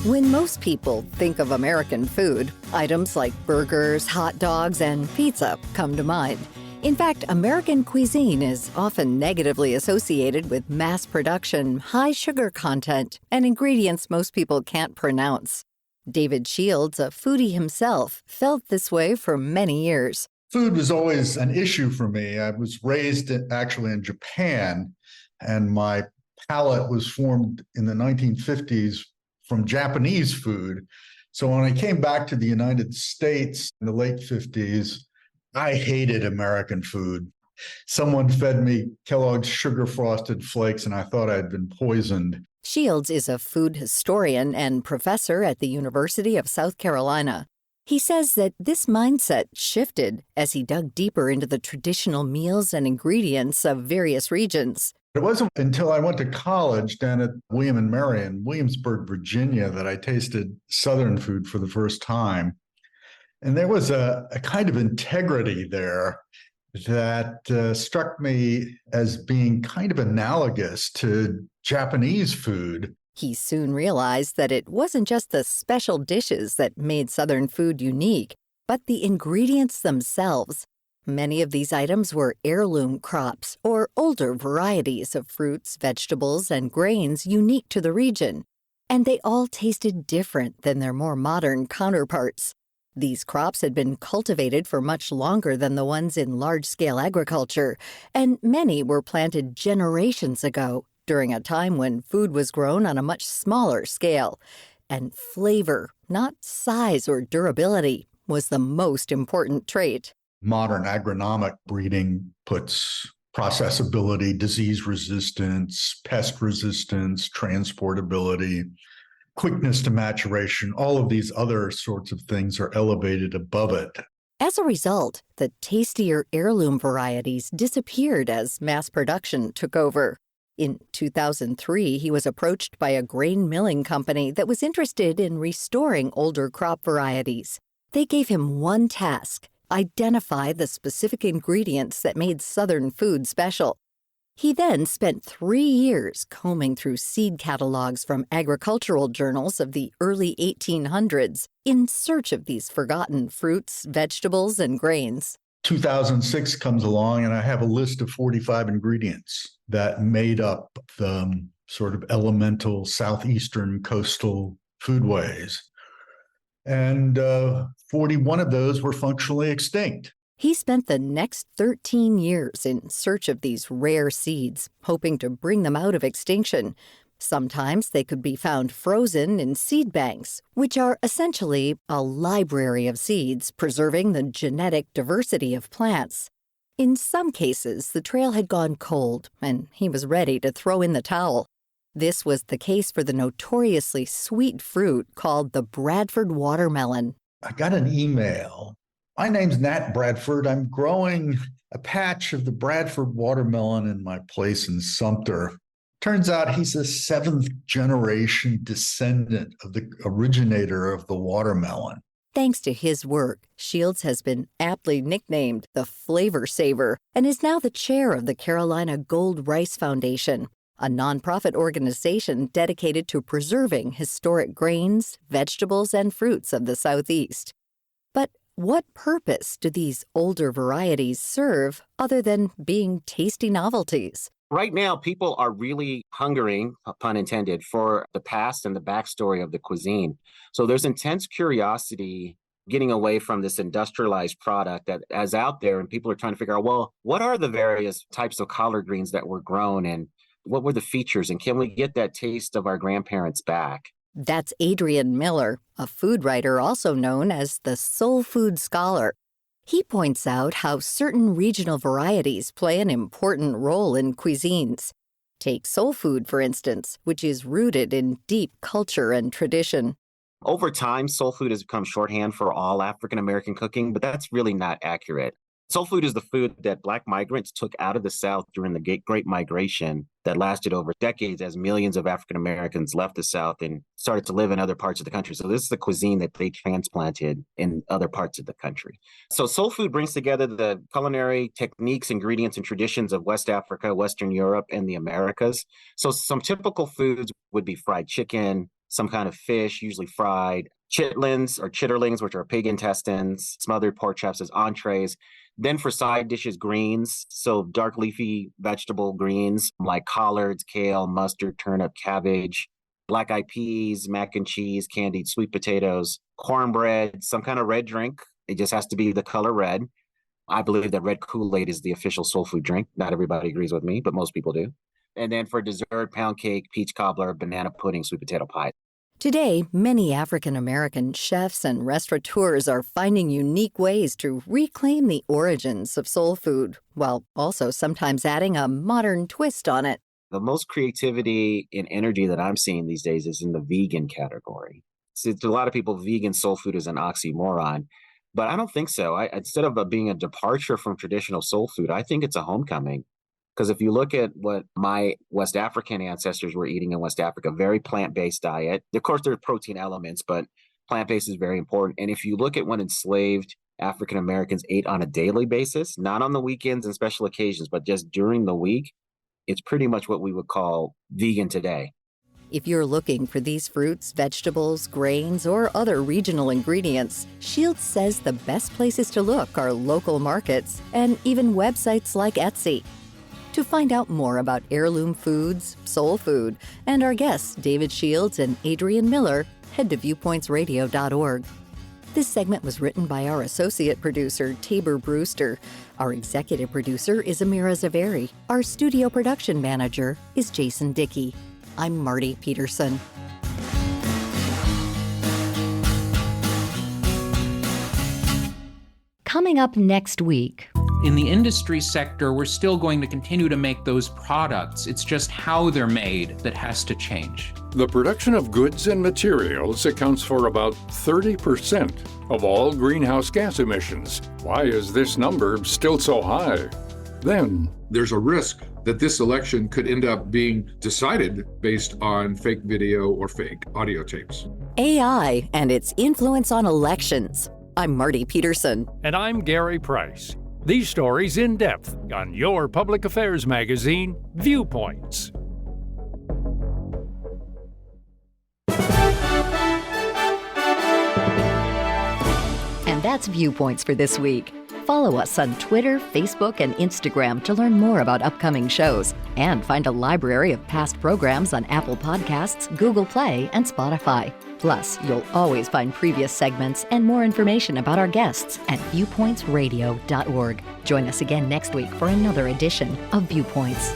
When most people think of American food, items like burgers, hot dogs, and pizza come to mind. In fact, American cuisine is often negatively associated with mass production, high sugar content, and ingredients most people can't pronounce. David Shields, a foodie himself, felt this way for many years. Food was always an issue for me. I was raised actually in Japan, and my palate was formed in the 1950s from Japanese food. So when I came back to the United States in the late 50s, I hated American food. Someone fed me Kellogg's sugar frosted flakes, and I thought I'd been poisoned. Shields is a food historian and professor at the University of South Carolina. He says that this mindset shifted as he dug deeper into the traditional meals and ingredients of various regions. It wasn't until I went to college down at William and Mary in Williamsburg, Virginia, that I tasted Southern food for the first time. And there was a kind of integrity there that struck me as being kind of analogous to Japanese food. He soon realized that it wasn't just the special dishes that made Southern food unique, but the ingredients themselves. Many of these items were heirloom crops or older varieties of fruits, vegetables, and grains unique to the region, and they all tasted different than their more modern counterparts. These crops had been cultivated for much longer than the ones in large-scale agriculture, and many were planted generations ago, during a time when food was grown on a much smaller scale. And flavor, not size or durability, was the most important trait. Modern agronomic breeding puts processability, disease resistance, pest resistance, transportability, quickness to maturation, all of these other sorts of things are elevated above it. As a result, the tastier heirloom varieties disappeared as mass production took over. In 2003, he was approached by a grain milling company that was interested in restoring older crop varieties. They gave him one task: identify the specific ingredients that made Southern food special. He then spent 3 years combing through seed catalogs from agricultural journals of the early 1800s in search of these forgotten fruits, vegetables, and grains. 2006 comes along, and I have a list of 45 ingredients that made up the sort of elemental southeastern coastal foodways. And 41 of those were functionally extinct. He spent the next 13 years in search of these rare seeds, hoping to bring them out of extinction. Sometimes they could be found frozen in seed banks, which are essentially a library of seeds preserving the genetic diversity of plants. In some cases, the trail had gone cold, and he was ready to throw in the towel. This was the case for the notoriously sweet fruit called the Bradford watermelon. I got an email. My name's Nat Bradford. I'm growing a patch of the Bradford watermelon in my place in Sumter. Turns out he's a 7th generation descendant of the originator of the watermelon. Thanks to his work, Shields has been aptly nicknamed the Flavor Saver and is now the chair of the Carolina Gold Rice Foundation, a nonprofit organization dedicated to preserving historic grains, vegetables, and fruits of the Southeast. But what purpose do these older varieties serve other than being tasty novelties? Right now, people are really hungering, pun intended, for the past and the backstory of the cuisine. So there's intense curiosity getting away from this industrialized product that is out there, and people are trying to figure out, well, what are the various types of collard greens that were grown, and what were the features, and can we get that taste of our grandparents back? That's Adrian Miller, a food writer also known as the soul food scholar. He points out how certain regional varieties play an important role in cuisines. Take soul food, for instance, which is rooted in deep culture and tradition. Over time, soul food has become shorthand for all African American cooking, but that's really not accurate. Soul food is the food that Black migrants took out of the South during the Great Migration that lasted over decades as millions of African Americans left the South and started to live in other parts of the country. So this is the cuisine that they transplanted in other parts of the country. So soul food brings together the culinary techniques, ingredients, and traditions of West Africa, Western Europe, and the Americas. So some typical foods would be fried chicken, some kind of fish, usually fried, chitlins or chitterlings, which are pig intestines, smothered pork chops as entrees. Then for side dishes, greens, so dark leafy vegetable greens like collards, kale, mustard, turnip, cabbage, black-eyed peas, mac and cheese, candied sweet potatoes, cornbread, some kind of red drink. It just has to be the color red. I believe that red Kool-Aid is the official soul food drink. Not everybody agrees with me, but most people do. And then for dessert, pound cake, peach cobbler, banana pudding, sweet potato pie. Today, many African American chefs and restaurateurs are finding unique ways to reclaim the origins of soul food, while also sometimes adding a modern twist on it. The most creativity and energy that I'm seeing these days is in the vegan category. So to a lot of people, vegan soul food is an oxymoron, but I don't think so. Instead of being a departure from traditional soul food, I think it's a homecoming. Because if you look at what my West African ancestors were eating in West Africa, very plant-based diet. Of course, there are protein elements, but plant-based is very important. And if you look at what enslaved African Americans ate on a daily basis, not on the weekends and special occasions, but just during the week, it's pretty much what we would call vegan today. If you're looking for these fruits, vegetables, grains, or other regional ingredients, Shields says the best places to look are local markets and even websites like Etsy. To find out more about heirloom foods, soul food, and our guests David Shields and Adrian Miller, head to viewpointsradio.org. This segment was written by our associate producer, Tabor Brewster. Our executive producer is Amira Zaveri. Our studio production manager is Jason Dickey. I'm Marty Peterson. Coming up next week. In the industry sector, we're still going to continue to make those products. It's just how they're made that has to change. The production of goods and materials accounts for about 30% of all greenhouse gas emissions. Why is this number still so high? Then, there's a risk that this election could end up being decided based on fake video or fake audio tapes. AI and its influence on elections. I'm Marty Peterson. And I'm Gary Price. These stories in depth on your public affairs magazine, Viewpoints. And that's Viewpoints for this week. Follow us on Twitter, Facebook, and Instagram to learn more about upcoming shows and find a library of past programs on Apple Podcasts, Google Play, and Spotify. Plus, you'll always find previous segments and more information about our guests at viewpointsradio.org. Join us again next week for another edition of Viewpoints.